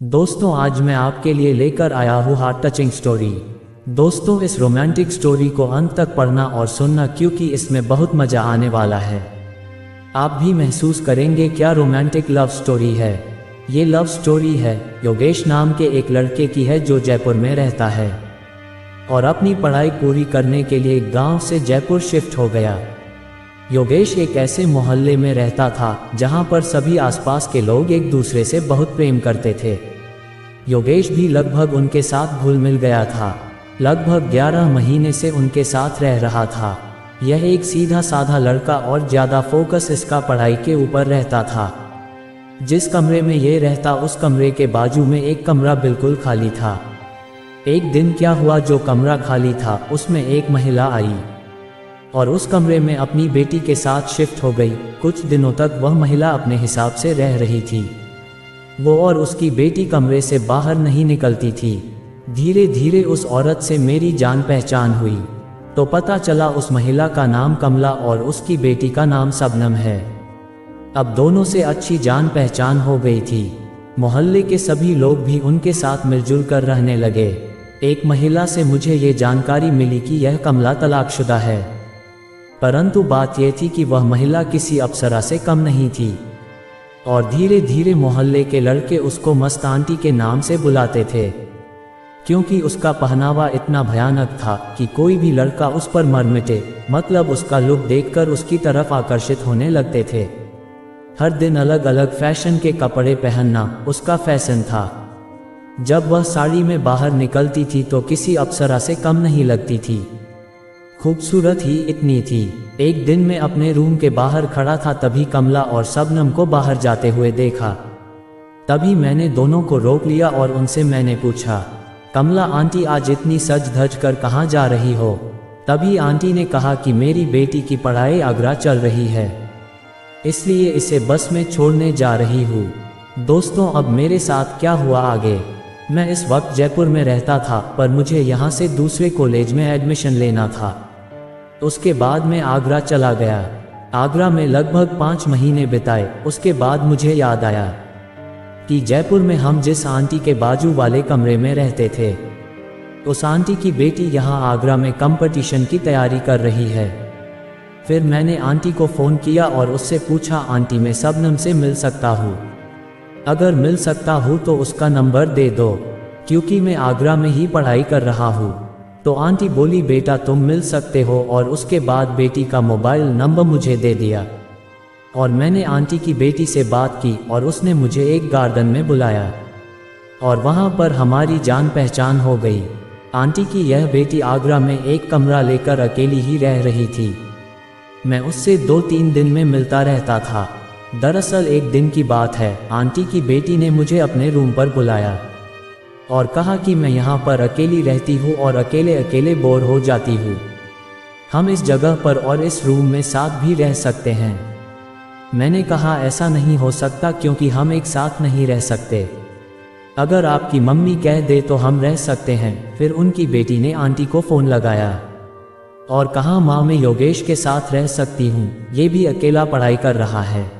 दोस्तों आज मैं आपके लिए लेकर आया हूँ हार्ट टचिंग स्टोरी। दोस्तों इस रोमांटिक स्टोरी को अंत तक पढ़ना और सुनना क्योंकि इसमें बहुत मज़ा आने वाला है। आप भी महसूस करेंगे क्या रोमांटिक लव स्टोरी है। ये लव स्टोरी है योगेश नाम के एक लड़के की है जो जयपुर में रहता है और अपनी पढ़ाई पूरी करने के लिए गांव से जयपुर शिफ्ट हो गया। योगेश एक ऐसे मोहल्ले में रहता था जहां पर सभी आसपास के लोग एक दूसरे से बहुत प्रेम करते थे। योगेश भी लगभग उनके साथ घुल मिल गया था। लगभग 11 महीने से उनके साथ रह रहा था। यह एक सीधा साधा लड़का और ज़्यादा फोकस इसका पढ़ाई के ऊपर रहता था। जिस कमरे में ये रहता उस कमरे के बाजू में एक कमरा बिल्कुल खाली था। एक दिन क्या हुआ, जो कमरा खाली था उसमें एक महिला आई और उस कमरे में अपनी बेटी के साथ शिफ्ट हो गई। कुछ दिनों तक वह महिला अपने हिसाब से रह रही थी। वो और उसकी बेटी कमरे से बाहर नहीं निकलती थी। धीरे धीरे उस औरत से मेरी जान पहचान हुई तो पता चला उस महिला का नाम कमला और उसकी बेटी का नाम शबनम है। अब दोनों से अच्छी जान पहचान हो गई थी। मोहल्ले के सभी लोग भी उनके साथ मिलजुल कर रहने लगे। एक महिला से मुझे ये जानकारी मिली कि यह कमला तलाकशुदा है, परंतु बात यह थी कि वह महिला किसी अप्सरा से कम नहीं थी और धीरे धीरे मोहल्ले के लड़के उसको मस्त आंटी के नाम से बुलाते थे, क्योंकि उसका पहनावा इतना भयानक था कि कोई भी लड़का उस पर मर मिटे, मतलब उसका लुक देखकर उसकी तरफ आकर्षित होने लगते थे। हर दिन अलग अलग फैशन के कपड़े पहनना उसका फैशन था। जब वह साड़ी में बाहर निकलती थी तो किसी अप्सरा से कम नहीं लगती थी। खूबसूरत ही इतनी थी। एक दिन मैं अपने रूम के बाहर खड़ा था, तभी कमला और शबनम को बाहर जाते हुए देखा। तभी मैंने दोनों को रोक लिया और उनसे मैंने पूछा, कमला आंटी आज इतनी सज धज कर कहाँ जा रही हो? तभी आंटी ने कहा कि मेरी बेटी की पढ़ाई आगरा चल रही है, इसलिए इसे बस में छोड़ने जा रही हूँ। दोस्तों अब मेरे साथ क्या हुआ आगे। मैं इस वक्त जयपुर में रहता था, पर मुझे यहाँ से दूसरे कॉलेज में एडमिशन लेना था। उसके बाद मैं आगरा चला गया। आगरा में लगभग 5 महीने बिताए। उसके बाद मुझे याद आया कि जयपुर में हम जिस आंटी के बाजू वाले कमरे में रहते थे, उस आंटी की बेटी यहाँ आगरा में कंपटीशन की तैयारी कर रही है। फिर मैंने आंटी को फ़ोन किया और उससे पूछा, आंटी मैं शबनम से मिल सकता हूँ? अगर मिल सकता हूँ तो उसका नंबर दे दो, क्योंकि मैं आगरा में ही पढ़ाई कर रहा हूँ। तो आंटी बोली, बेटा तुम मिल सकते हो, और उसके बाद बेटी का मोबाइल नंबर मुझे दे दिया और मैंने आंटी की बेटी से बात की और उसने मुझे एक गार्डन में बुलाया और वहाँ पर हमारी जान पहचान हो गई। आंटी की यह बेटी आगरा में एक कमरा लेकर अकेली ही रह रही थी। मैं उससे 2-3 दिन में मिलता रहता था। दरअसल एक दिन की बात है, आंटी की बेटी ने मुझे अपने रूम पर बुलाया और कहा कि मैं यहाँ पर अकेली रहती हूँ और अकेले अकेले बोर हो जाती हूँ। हम इस जगह पर और इस रूम में साथ भी रह सकते हैं। मैंने कहा ऐसा नहीं हो सकता, क्योंकि हम एक साथ नहीं रह सकते। अगर आपकी मम्मी कह दे तो हम रह सकते हैं। फिर उनकी बेटी ने आंटी को फ़ोन लगाया और कहा, माँ मैं योगेश के साथ रह सकती हूँ, ये भी अकेला पढ़ाई कर रहा है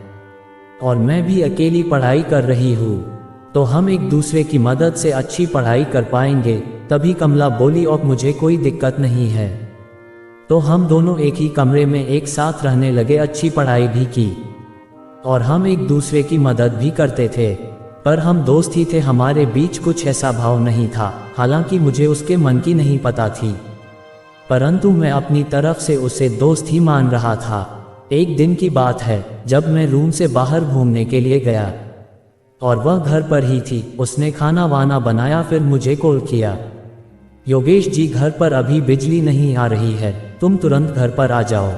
और मैं भी अकेली पढ़ाई कर रही हूँ, तो हम एक दूसरे की मदद से अच्छी पढ़ाई कर पाएंगे। तभी कमला बोली, और मुझे कोई दिक्कत नहीं है। तो हम दोनों एक ही कमरे में एक साथ रहने लगे, अच्छी पढ़ाई भी की और हम एक दूसरे की मदद भी करते थे। पर हम दोस्त ही थे, हमारे बीच कुछ ऐसा भाव नहीं था। हालांकि मुझे उसके मन की नहीं पता थी, परंतु मैं अपनी तरफ से उसे दोस्त ही मान रहा था। एक दिन की बात है, जब मैं रूम से बाहर घूमने के लिए गया और वह घर पर ही थी। उसने खाना वाना बनाया, फिर मुझे कॉल किया, योगेश जी घर पर अभी बिजली नहीं आ रही है, तुम तुरंत घर पर आ जाओ।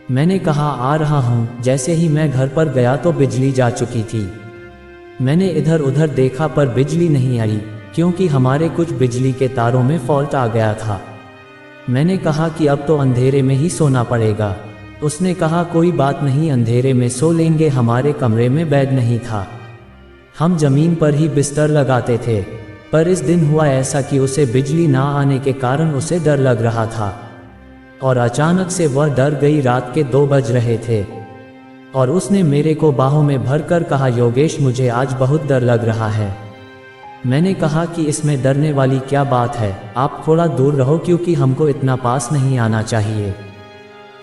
मैंने कहा आ रहा हूँ। जैसे ही मैं घर पर गया तो बिजली जा चुकी थी। मैंने इधर उधर देखा पर बिजली नहीं आई, क्योंकि हमारे कुछ बिजली के तारों में फॉल्ट आ गया था। मैंने कहा कि अब तो अंधेरे में ही सोना पड़ेगा। उसने कहा कोई बात नहीं, अंधेरे में सो लेंगे। हमारे कमरे में बेड नहीं था, हम जमीन पर ही बिस्तर लगाते थे। पर इस दिन हुआ ऐसा कि उसे बिजली ना आने के कारण उसे डर लग रहा था और अचानक से वह डर गई। रात के 2 बज रहे थे और उसने मेरे को बाहों में भरकर कहा, योगेश मुझे आज बहुत डर लग रहा है। मैंने कहा कि इसमें डरने वाली क्या बात है, आप थोड़ा दूर रहो क्योंकि हमको इतना पास नहीं आना चाहिए।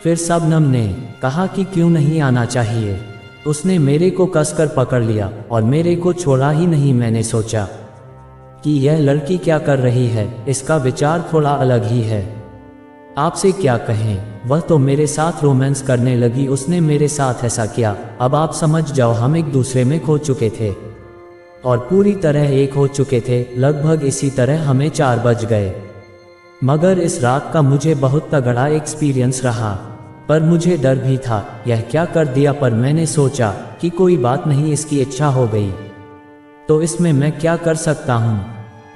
फिर शबनम ने कहा कि क्यों नहीं आना चाहिए। उसने मेरे को कसकर पकड़ लिया और मेरे को छोड़ा ही नहीं। मैंने सोचा कि यह लड़की क्या कर रही है, इसका विचार थोड़ा अलग ही है। आपसे क्या कहें, वह तो मेरे साथ रोमांस करने लगी। उसने मेरे साथ ऐसा किया, अब आप समझ जाओ हम एक दूसरे में खो चुके थे और पूरी तरह एक हो चुके थे। लगभग इसी तरह हमें 4 बज गए। मगर इस रात का मुझे बहुत तगड़ा एक्सपीरियंस रहा, पर मुझे डर भी था यह क्या कर दिया। पर मैंने सोचा कि कोई बात नहीं, इसकी इच्छा हो गई तो इसमें मैं क्या कर सकता हूँ।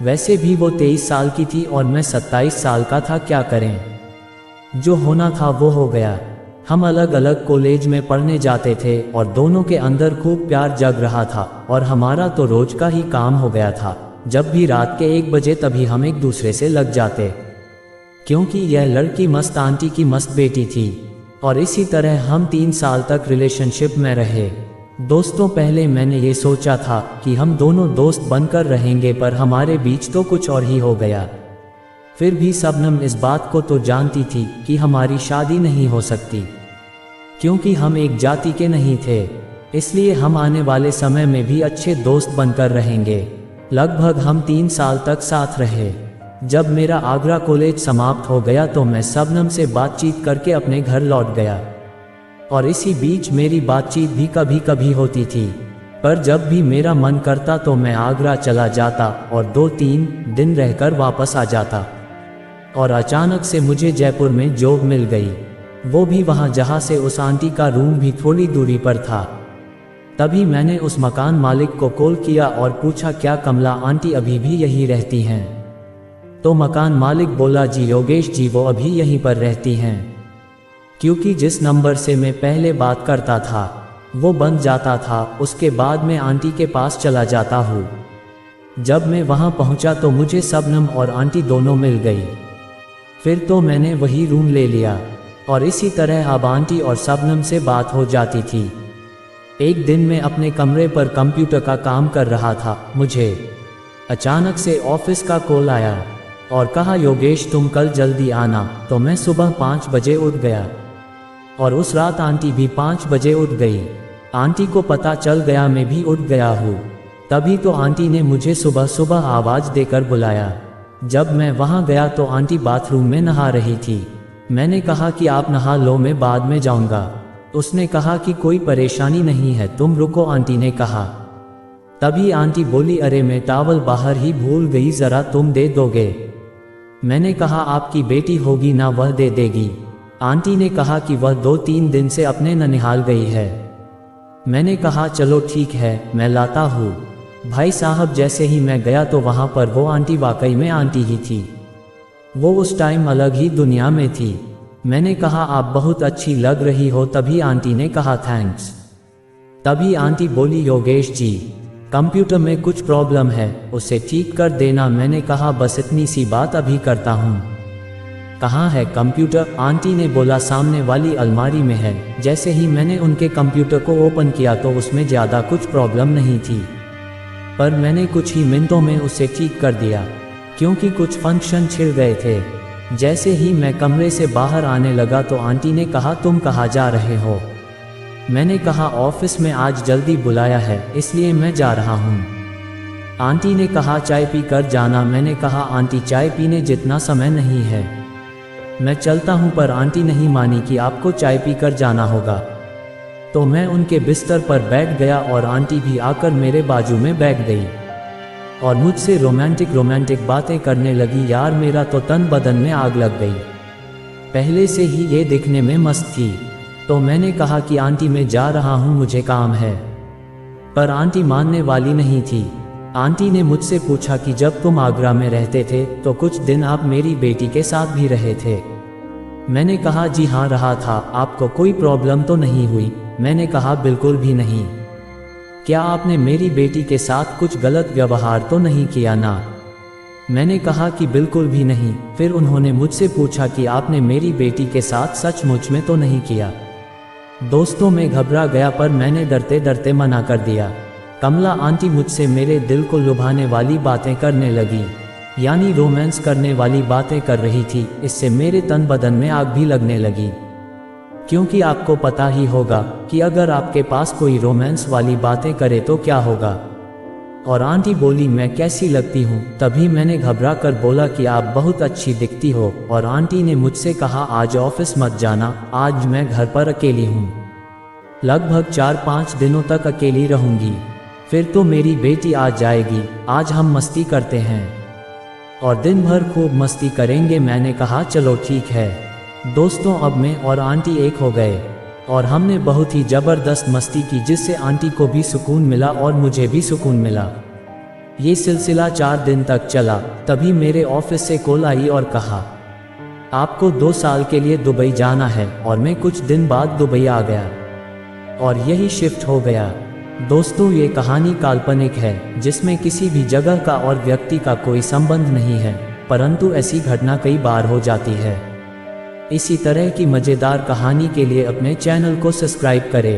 वैसे भी वो 23 साल की थी और मैं 27 साल का था, क्या करें। जो होना था वो हो गया। हम अलग अलग कॉलेज में पढ़ने जाते थे और दोनों के अंदर खूब प्यार जग रहा था और हमारा तो रोज का ही काम हो गया था। जब भी रात के 1 बजे तभी हम एक दूसरे से लग जाते, क्योंकि यह लड़की मस्त आंटी की मस्त बेटी थी। और इसी तरह हम 3 साल तक रिलेशनशिप में रहे। दोस्तों, पहले मैंने ये सोचा था कि हम दोनों दोस्त बनकर रहेंगे, पर हमारे बीच तो कुछ और ही हो गया। फिर भी शबनम इस बात को तो जानती थी कि हमारी शादी नहीं हो सकती, क्योंकि हम एक जाति के नहीं थे। इसलिए हम आने वाले समय में भी अच्छे दोस्त बनकर रहेंगे। लगभग हम 3 साल तक साथ रहे। जब मेरा आगरा कॉलेज समाप्त हो गया तो मैं शबनम से बातचीत करके अपने घर लौट गया और इसी बीच मेरी बातचीत भी कभी कभी होती थी। पर जब भी मेरा मन करता तो मैं आगरा चला जाता और 2-3 दिन रहकर वापस आ जाता। और अचानक से मुझे जयपुर में जॉब मिल गई, वो भी वहाँ जहाँ से उस आंटी का रूम भी थोड़ी दूरी पर था। तभी मैंने उस मकान मालिक को कॉल किया और पूछा क्या कमला आंटी अभी भी यहीं रहती हैं। तो मकान मालिक बोला जी योगेश जी, वो अभी यहीं पर रहती हैं, क्योंकि जिस नंबर से मैं पहले बात करता था वो बंद जाता था। उसके बाद मैं आंटी के पास चला जाता हूँ। जब मैं वहाँ पहुँचा तो मुझे शबनम और आंटी दोनों मिल गई। फिर तो मैंने वही रूम ले लिया और इसी तरह अब आंटी और शबनम से बात हो जाती थी। एक दिन मैं अपने कमरे पर कंप्यूटर का काम कर रहा था। मुझे अचानक से ऑफिस का कॉल आया और कहा योगेश तुम कल जल्दी आना। तो मैं सुबह 5 बजे उठ गया और उस रात आंटी भी 5 बजे उठ गई। आंटी को पता चल गया मैं भी उठ गया हूँ। तभी तो आंटी ने मुझे सुबह सुबह आवाज़ देकर बुलाया। जब मैं वहाँ गया तो आंटी बाथरूम में नहा रही थी। मैंने कहा कि आप नहा लो, मैं बाद में जाऊँगा। उसने कहा कि कोई परेशानी नहीं है, तुम रुको, आंटी ने कहा। तभी आंटी बोली अरे मैं टॉवल बाहर ही भूल गई, ज़रा तुम दे दोगे। मैंने कहा आपकी बेटी होगी ना, वह दे देगी। आंटी ने कहा कि वह 2-3 दिन से अपने ननिहाल गई है। मैंने कहा चलो ठीक है, मैं लाता हूँ। भाई साहब, जैसे ही मैं गया तो वहाँ पर वो आंटी वाकई में आंटी ही थी। वो उस टाइम अलग ही दुनिया में थी। मैंने कहा आप बहुत अच्छी लग रही हो। तभी आंटी ने कहा थैंक्स। तभी आंटी बोली योगेश जी, कंप्यूटर में कुछ प्रॉब्लम है, उसे ठीक कर देना। मैंने कहा बस इतनी सी बात अभी करता हूँ। कहाँ है कंप्यूटर? आंटी ने बोला सामने वाली अलमारी में है। जैसे ही मैंने उनके कंप्यूटर को ओपन किया तो उसमें ज़्यादा कुछ प्रॉब्लम नहीं थी, पर मैंने कुछ ही मिनटों में उसे ठीक कर दिया, क्योंकि कुछ फंक्शन छिड़ गए थे। जैसे ही मैं कमरे से बाहर आने लगा तो आंटी ने कहा तुम कहाँ जा रहे हो? मैंने कहा ऑफिस में आज जल्दी बुलाया है इसलिए मैं जा रहा हूँ। आंटी ने कहा चाय पी कर जाना। मैंने कहा आंटी चाय पीने जितना समय नहीं है, मैं चलता हूँ। पर आंटी नहीं मानी कि आपको चाय पी कर जाना होगा। तो मैं उनके बिस्तर पर बैठ गया और आंटी भी आकर मेरे बाजू में बैठ गई और मुझसे रोमांटिक बातें करने लगी। यार मेरा तो तन बदन में आग लग गई। पहले से ही ये दिखने में मस्त थी। तो मैंने कहा कि आंटी मैं जा रहा हूँ, मुझे काम है। पर आंटी मानने वाली नहीं थी। आंटी ने मुझसे पूछा कि जब तुम आगरा में रहते थे तो कुछ दिन आप मेरी बेटी के साथ भी रहे थे। मैंने कहा जी हाँ रहा था। आपको कोई प्रॉब्लम तो नहीं हुई? मैंने कहा बिल्कुल भी नहीं। क्या आपने मेरी बेटी के साथ कुछ गलत व्यवहार तो नहीं किया ना? मैंने कहा कि बिल्कुल भी नहीं। फिर उन्होंने मुझसे पूछा कि आपने मेरी बेटी के साथ सचमुच में तो नहीं किया? दोस्तों, मैं घबरा गया, पर मैंने डरते डरते मना कर दिया। कमला आंटी मुझसे मेरे दिल को लुभाने वाली बातें करने लगी, यानी रोमांस करने वाली बातें कर रही थी। इससे मेरे तन बदन में आग भी लगने लगी, क्योंकि आपको पता ही होगा कि अगर आपके पास कोई रोमांस वाली बातें करे तो क्या होगा। और आंटी बोली, मैं कैसी लगती हूँ? तभी मैंने घबरा कर बोला कि आप बहुत अच्छी दिखती हो। और आंटी ने मुझसे कहा, आज ऑफिस मत जाना, आज मैं घर पर अकेली हूँ, लगभग 4-5 दिनों तक अकेली रहूँगी, फिर तो मेरी बेटी आ जाएगी, आज हम मस्ती करते हैं और दिन भर खूब मस्ती करेंगे। मैंने कहा, चलो ठीक है। दोस्तों, अब मैं और आंटी एक हो गए और हमने बहुत ही ज़बरदस्त मस्ती की, जिससे आंटी को भी सुकून मिला और मुझे भी सुकून मिला। ये सिलसिला 4 दिन तक चला। तभी मेरे ऑफिस से कॉल आई और कहा, आपको 2 साल के लिए दुबई जाना है। और मैं कुछ दिन बाद दुबई आ गया और यही शिफ्ट हो गया। दोस्तों, ये कहानी काल्पनिक है, जिसमें किसी भी जगह का और व्यक्ति का कोई संबंध नहीं है, परंतु ऐसी घटना कई बार हो जाती है। इसी तरह की मज़ेदार कहानी के लिए अपने चैनल को सब्सक्राइब करें।